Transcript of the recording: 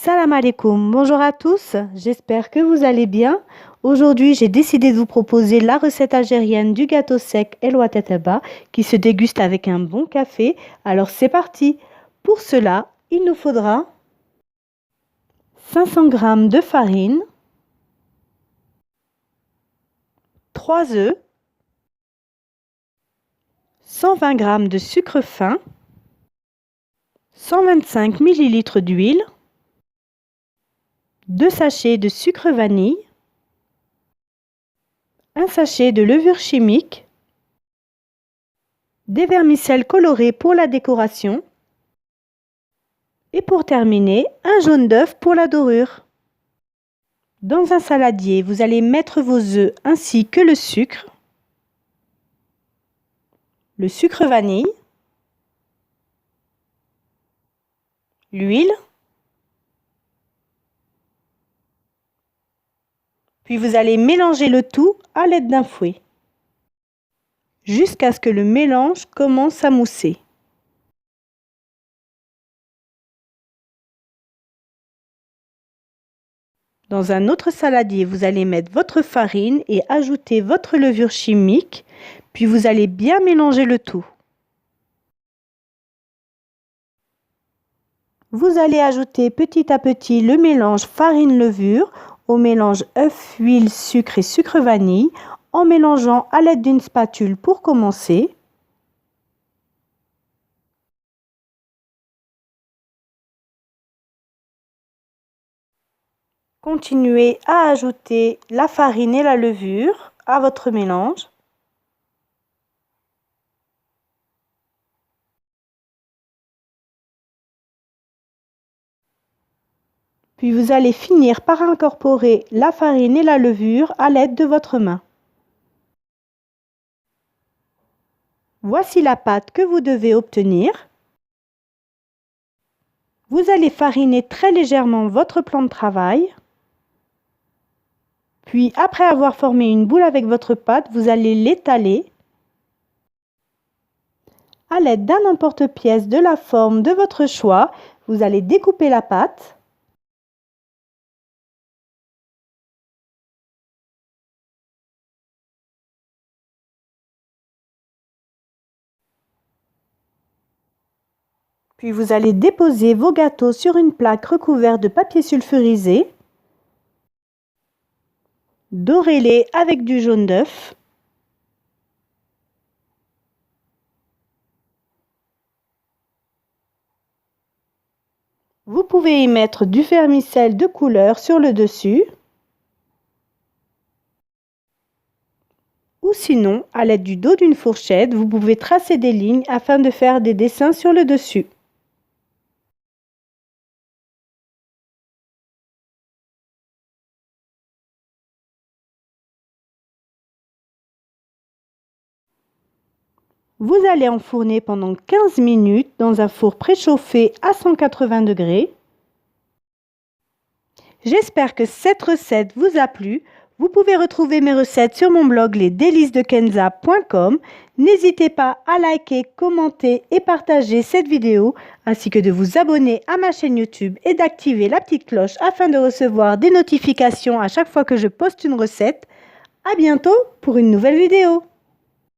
Salam alaikum, bonjour à tous, j'espère que vous allez bien. Aujourd'hui, j'ai décidé de vous proposer la recette algérienne du gâteau sec El Ouateteba qui se déguste avec un bon café. Alors c'est parti. Pour cela, il nous faudra 500 g de farine, 3 œufs, 120 g de sucre fin, 125 ml d'huile, 2 sachets de sucre vanille, un sachet de levure chimique, des vermicelles colorées pour la décoration et pour terminer, un jaune d'œuf pour la dorure. Dans un saladier, vous allez mettre vos œufs ainsi que le sucre vanille, l'huile, puis vous allez mélanger le tout à l'aide d'un fouet jusqu'à ce que le mélange commence à mousser. Dans un autre saladier, vous allez mettre votre farine et ajouter votre levure chimique, puis vous allez bien mélanger le tout. Vous allez ajouter petit à petit le mélange farine-levure au mélange œuf, huile, sucre et sucre vanille en mélangeant à l'aide d'une spatule pour commencer. Continuez à ajouter la farine et la levure à votre mélange. Puis vous allez finir par incorporer la farine et la levure à l'aide de votre main. Voici la pâte que vous devez obtenir. Vous allez fariner très légèrement votre plan de travail. Puis après avoir formé une boule avec votre pâte, vous allez l'étaler à l'aide d'un emporte-pièce de la forme de votre choix. Vous allez découper la pâte. Puis vous allez déposer vos gâteaux sur une plaque recouverte de papier sulfurisé. Dorez-les avec du jaune d'œuf. Vous pouvez y mettre du vermicelle de couleur sur le dessus. Ou sinon, à l'aide du dos d'une fourchette, vous pouvez tracer des lignes afin de faire des dessins sur le dessus. Vous allez enfourner pendant 15 minutes dans un four préchauffé à 180 degrés. J'espère que cette recette vous a plu. Vous pouvez retrouver mes recettes sur mon blog lesdelicesdekenza.com. N'hésitez pas à liker, commenter et partager cette vidéo, ainsi que de vous abonner à ma chaîne YouTube et d'activer la petite cloche afin de recevoir des notifications à chaque fois que je poste une recette. À bientôt pour une nouvelle vidéo.